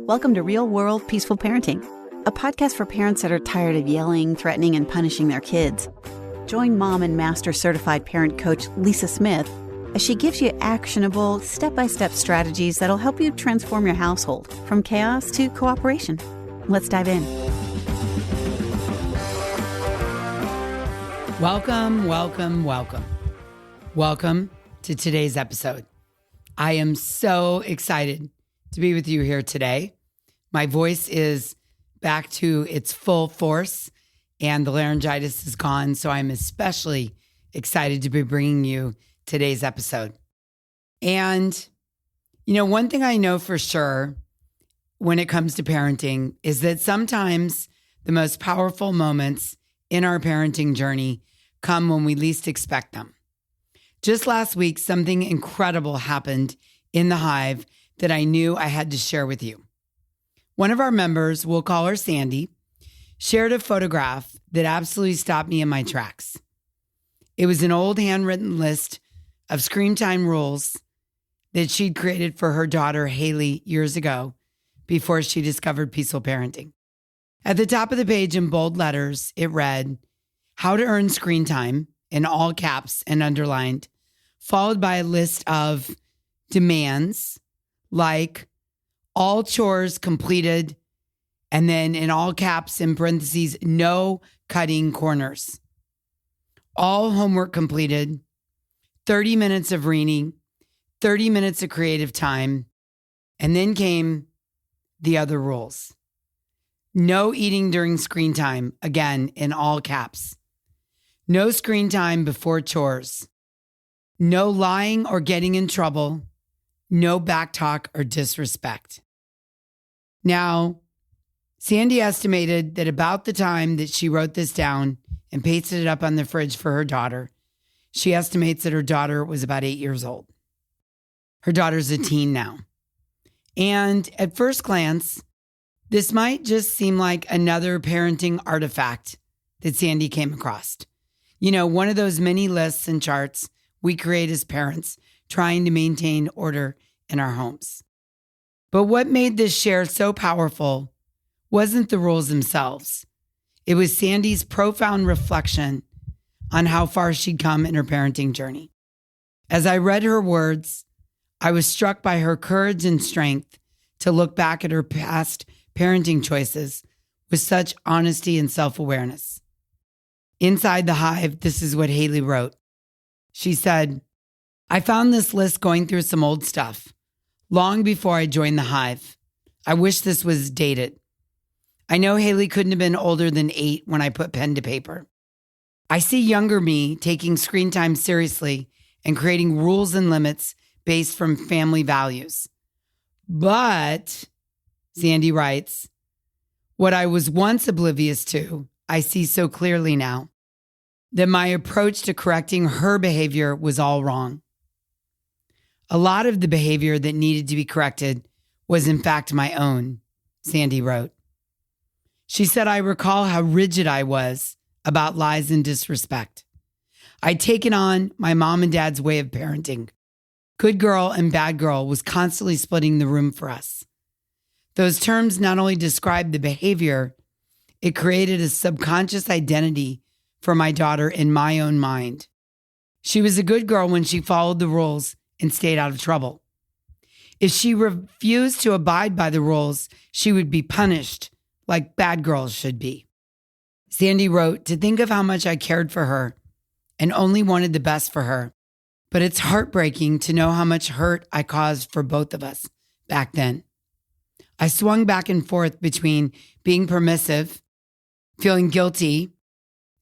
Welcome to Real World Peaceful Parenting, a podcast for parents that are tired of yelling, threatening, and punishing their kids. Join mom and master certified parent coach Lisa Smith as she gives you actionable, step-by-step strategies that'll help you transform your household from chaos to cooperation. Let's dive in. Welcome to today's episode. I am so excited to be with you here today. My voice is back to its full force and the laryngitis is gone, so I'm especially excited to be bringing you today's episode. And, one thing I know for sure when it comes to parenting is that sometimes the most powerful moments in our parenting journey come when we least expect them. Just last week, something incredible happened in the Hive that I knew I had to share with you. One of our members, we'll call her Sandy, shared a photograph that absolutely stopped me in my tracks. It was an old handwritten list of screen time rules that she'd created for her daughter, Haley, years ago before she discovered peaceful parenting. At the top of the page in bold letters, it read, "How to earn screen time," in all caps and underlined, followed by a list of demands like all chores completed, and then in all caps in parentheses, no cutting corners. All homework completed, 30 minutes of reading, 30 minutes of creative time, and then came the other rules. No eating during screen time, again, in all caps. No screen time before chores. No lying or getting in trouble. No backtalk or disrespect. Now, Sandy estimated that about the time that she wrote this down and pasted it up on the fridge for her daughter, she estimates that her daughter was about 8 years old. Her daughter's a teen now. And at first glance, this might just seem like another parenting artifact that Sandy came across. One of those mini lists and charts we create as parents trying to maintain order in our homes. But what made this share so powerful wasn't the rules themselves. It was Sandy's profound reflection on how far she'd come in her parenting journey. As I read her words, I was struck by her courage and strength to look back at her past parenting choices with such honesty and self-awareness. Inside the Hive, this is what Haley wrote. She said, "I found this list going through some old stuff, long before I joined the Hive. I wish this was dated. I know Haley couldn't have been older than 8 when I put pen to paper. I see younger me taking screen time seriously and creating rules and limits based from family values. But," Sandy writes, "what I was once oblivious to, I see so clearly now, that my approach to correcting her behavior was all wrong. A lot of the behavior that needed to be corrected was in fact my own," Sandy wrote. She said, "I recall how rigid I was about lies and disrespect. I'd taken on my mom and dad's way of parenting. Good girl and bad girl was constantly splitting the room for us. Those terms not only described the behavior, it created a subconscious identity for my daughter in my own mind. She was a good girl when she followed the rules and stayed out of trouble. If she refused to abide by the rules, she would be punished like bad girls should be." Sandy wrote, "To think of how much I cared for her and only wanted the best for her. But it's heartbreaking to know how much hurt I caused for both of us back then. I swung back and forth between being permissive, feeling guilty,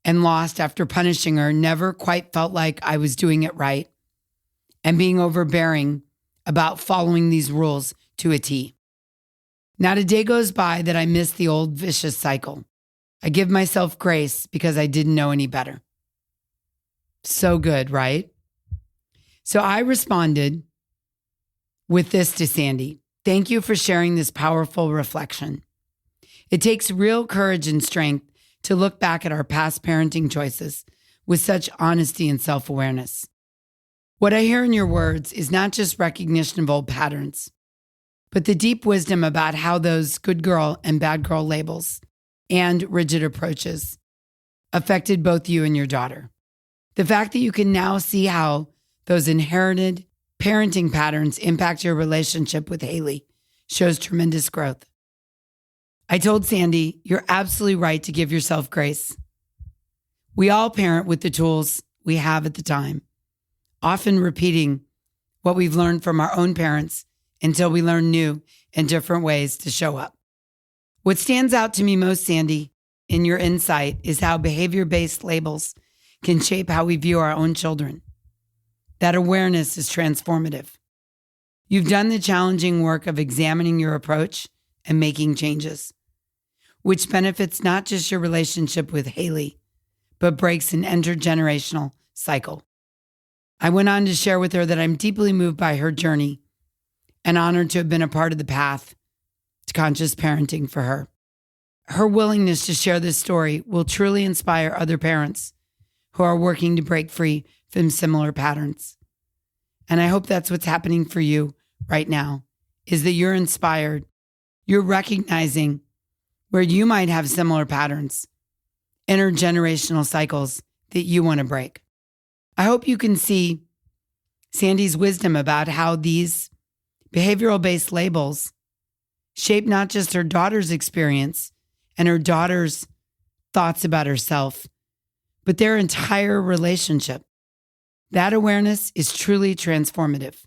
and lost after punishing her, never quite felt like I was doing it right, and being overbearing about following these rules to a T. Not a day goes by that I miss the old vicious cycle. I give myself grace because I didn't know any better." So good, right? So I responded with this to Sandy. "Thank you for sharing this powerful reflection. It takes real courage and strength to look back at our past parenting choices with such honesty and self-awareness. What I hear in your words is not just recognition of old patterns, but the deep wisdom about how those good girl and bad girl labels and rigid approaches affected both you and your daughter. The fact that you can now see how those inherited parenting patterns impact your relationship with Haley shows tremendous growth. I told Sandy, you're absolutely right to give yourself grace. We all parent with the tools we have at the time, often repeating what we've learned from our own parents until we learn new and different ways to show up. What stands out to me most, Sandy, in your insight is how behavior-based labels can shape how we view our own children. That awareness is transformative. You've done the challenging work of examining your approach and making changes, which benefits not just your relationship with Haley, but breaks an intergenerational cycle. I went on to share with her that I'm deeply moved by her journey and honored to have been a part of the path to conscious parenting for her. Her willingness to share this story will truly inspire other parents who are working to break free from similar patterns. And I hope that's what's happening for you right now, is that you're inspired. You're recognizing where you might have similar patterns, intergenerational cycles that you want to break. I hope you can see Sandy's wisdom about how these behavioral-based labels shape not just her daughter's experience and her daughter's thoughts about herself, but their entire relationship. That awareness is truly transformative.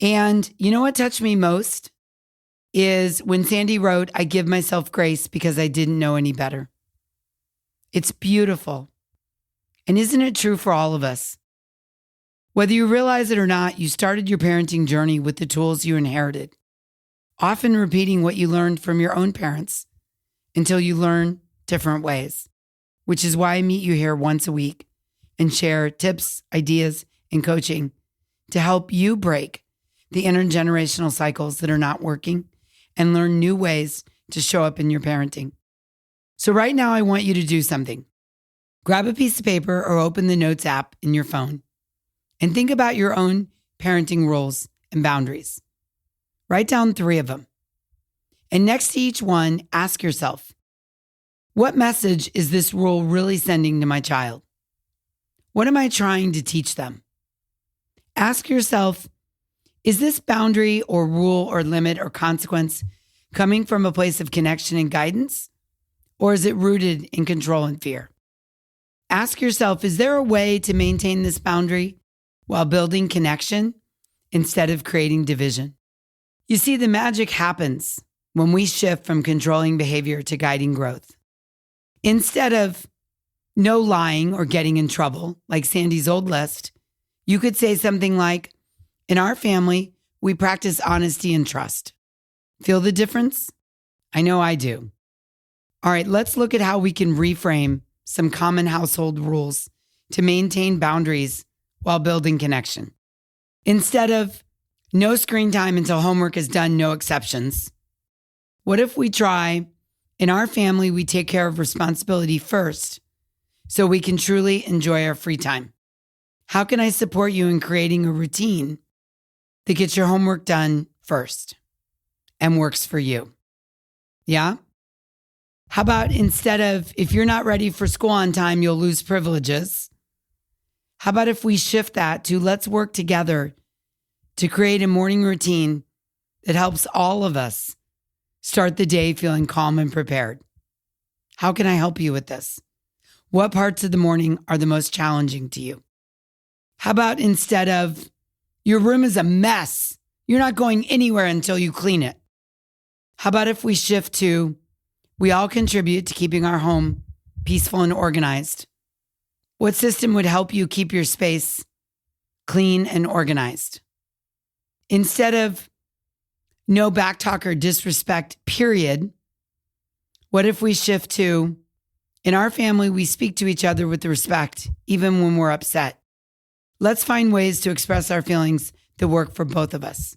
And you know what touched me most is when Sandy wrote, I give myself grace because I didn't know any better. It's beautiful. And isn't it true for all of us? Whether you realize it or not, you started your parenting journey with the tools you inherited, often repeating what you learned from your own parents until you learn different ways, which is why I meet you here once a week and share tips, ideas, and coaching to help you break the intergenerational cycles that are not working and learn new ways to show up in your parenting. So right now, I want you to do something. Grab a piece of paper or open the Notes app in your phone and think about your own parenting rules and boundaries. Write down 3 of them. And next to each one, ask yourself, what message is this rule really sending to my child? What am I trying to teach them? Ask yourself, is this boundary or rule or limit or consequence coming from a place of connection and guidance? Or is it rooted in control and fear? Ask yourself, is there a way to maintain this boundary while building connection instead of creating division? You see, the magic happens when we shift from controlling behavior to guiding growth. Instead of no lying or getting in trouble, like Sandy's old list, you could say something like, in our family, we practice honesty and trust. Feel the difference? I know I do. All right, let's look at how we can reframe some common household rules to maintain boundaries while building connection. Instead of no screen time until homework is done, no exceptions, what if we try, in our family, we take care of responsibility first so we can truly enjoy our free time? How can I support you in creating a routine that gets your homework done first and works for you? Yeah? How about instead of, if you're not ready for school on time, you'll lose privileges? How about if we shift that to let's work together to create a morning routine that helps all of us start the day feeling calm and prepared? How can I help you with this? What parts of the morning are the most challenging to you? How about instead of, your room is a mess, you're not going anywhere until you clean it? How about if we shift to, we all contribute to keeping our home peaceful and organized? What system would help you keep your space clean and organized? Instead of no backtalk or disrespect, period, what if we shift to, in our family, we speak to each other with respect, even when we're upset? Let's find ways to express our feelings that work for both of us.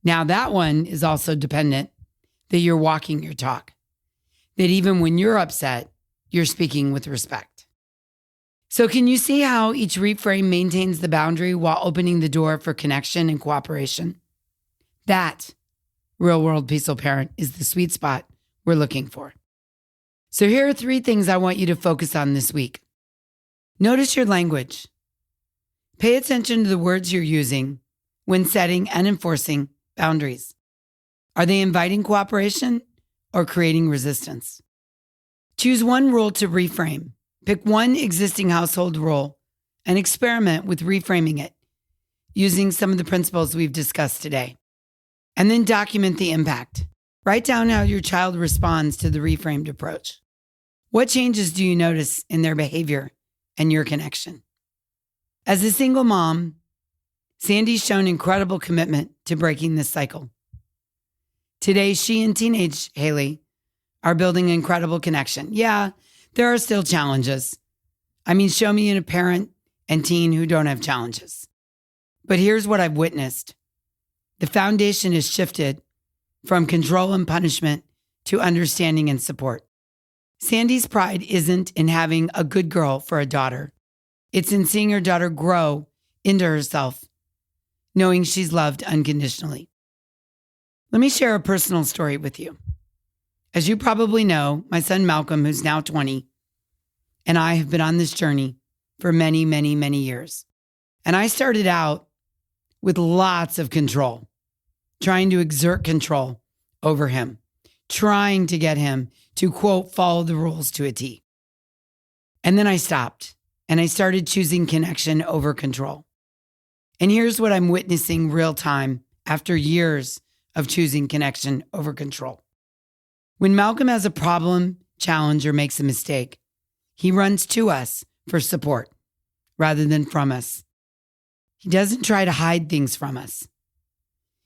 Now, that one is also dependent that you're walking your talk, that even when you're upset, you're speaking with respect. So can you see how each reframe maintains the boundary while opening the door for connection and cooperation? That real world peaceful parent is the sweet spot we're looking for. So here are 3 things I want you to focus on this week. Notice your language. Pay attention to the words you're using when setting and enforcing boundaries. Are they inviting cooperation or creating resistance? Choose one rule to reframe. Pick one existing household rule and experiment with reframing it using some of the principles we've discussed today. And then document the impact. Write down how your child responds to the reframed approach. What changes do you notice in their behavior and your connection? As a single mom, Sandy's shown incredible commitment to breaking this cycle. Today, she and teenage Haley are building an incredible connection. Yeah, there are still challenges. I mean, show me a parent and teen who don't have challenges. But here's what I've witnessed. The foundation is shifted from control and punishment to understanding and support. Sandy's pride isn't in having a good girl for a daughter. It's in seeing her daughter grow into herself, knowing she's loved unconditionally. Let me share a personal story with you. As you probably know, my son Malcolm, who's now 20, and I have been on this journey for many, many, many years. And I started out with lots of control, trying to exert control over him, trying to get him to, quote, follow the rules to a T. And then I stopped and I started choosing connection over control. And here's what I'm witnessing real time after years of choosing connection over control. When Malcolm has a problem, challenge, or makes a mistake, he runs to us for support rather than from us. He doesn't try to hide things from us.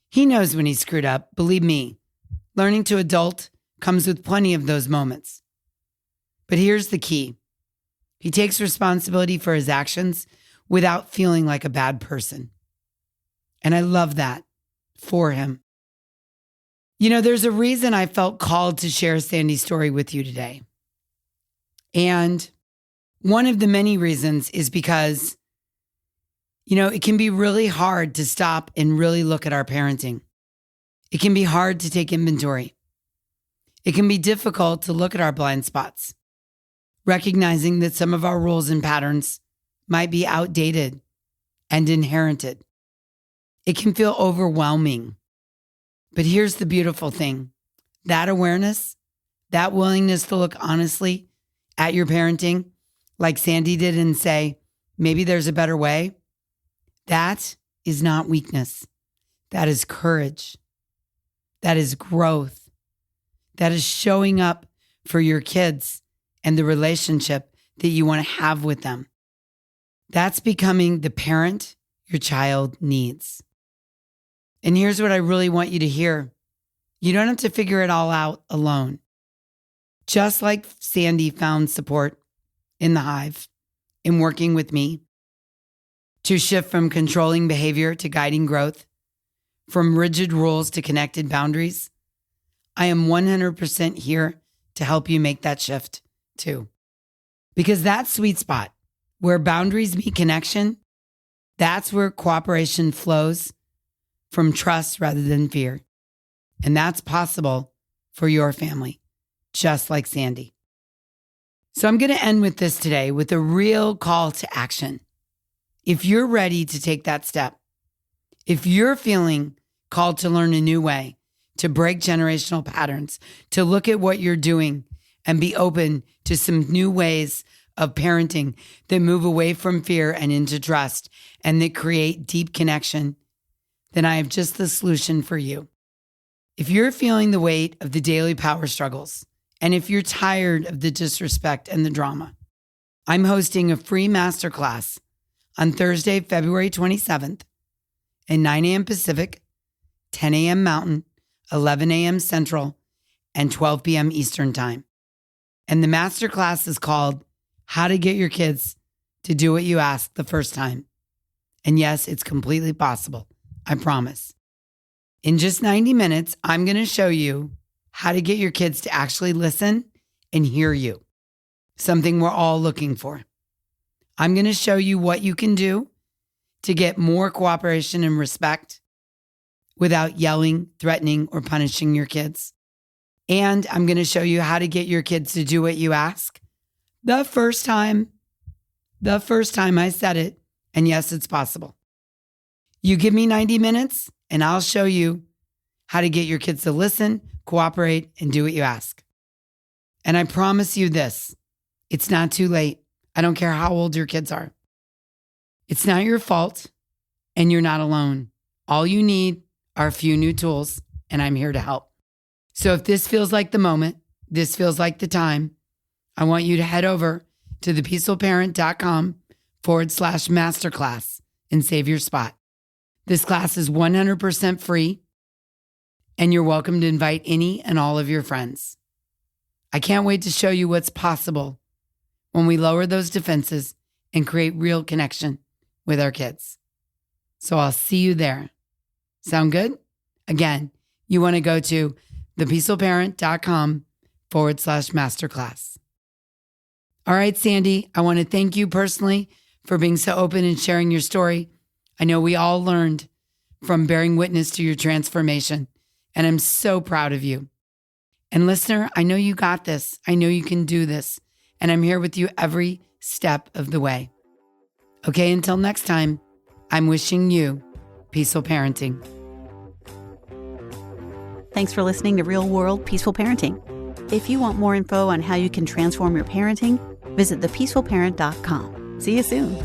He knows when he's screwed up. Believe me, learning to adult comes with plenty of those moments. But here's the key. He takes responsibility for his actions without feeling like a bad person. And I love that for him. You know, there's a reason I felt called to share Sandy's story with you today. And one of the many reasons is because, you know, it can be really hard to stop and really look at our parenting. It can be hard to take inventory. It can be difficult to look at our blind spots, recognizing that some of our rules and patterns might be outdated and inherited. It can feel overwhelming. But here's the beautiful thing. That awareness, that willingness to look honestly at your parenting, like Sandy did, and say, maybe there's a better way, that is not weakness. That is courage. That is growth. That is showing up for your kids and the relationship that you want to have with them. That's becoming the parent your child needs. And here's what I really want you to hear. You don't have to figure it all out alone. Just like Sandy found support in the Hive in working with me to shift from controlling behavior to guiding growth, from rigid rules to connected boundaries, I am 100% here to help you make that shift too. Because that sweet spot where boundaries meet connection, that's where cooperation flows from trust rather than fear. And that's possible for your family, just like Sandy. So I'm going to end with this today with a real call to action. If you're ready to take that step, if you're feeling called to learn a new way, to break generational patterns, to look at what you're doing and be open to some new ways of parenting that move away from fear and into trust and that create deep connection, then I have just the solution for you. If you're feeling the weight of the daily power struggles, and if you're tired of the disrespect and the drama, I'm hosting a free masterclass on Thursday, February 27th at 9 a.m. Pacific, 10 a.m. Mountain, 11 a.m. Central, and 12 p.m. Eastern Time. And the masterclass is called How to Get Your Kids to Do What You Ask the First Time. And yes, it's completely possible. I promise. In just 90 minutes, I'm going to show you how to get your kids to actually listen and hear you. Something we're all looking for. I'm going to show you what you can do to get more cooperation and respect without yelling, threatening, or punishing your kids. And I'm going to show you how to get your kids to do what you ask the first time I said it. And yes, it's possible. You give me 90 minutes and I'll show you how to get your kids to listen, cooperate, and do what you ask. And I promise you this, it's not too late. I don't care how old your kids are. It's not your fault and you're not alone. All you need are a few new tools and I'm here to help. So if this feels like the moment, this feels like the time, I want you to head over to thepeacefulparent.com/masterclass and save your spot. This class is 100% free and you're welcome to invite any and all of your friends. I can't wait to show you what's possible when we lower those defenses and create real connection with our kids. So I'll see you there. Sound good? Again, you want to go to thepeacefulparent.com/masterclass. All right, Sandy, I want to thank you personally for being so open and sharing your story. I know we all learned from bearing witness to your transformation, and I'm so proud of you. And listener, I know you got this. I know you can do this, and I'm here with you every step of the way. Okay, until next time, I'm wishing you peaceful parenting. Thanks for listening to Real World Peaceful Parenting. If you want more info on how you can transform your parenting, visit thepeacefulparent.com. See you soon.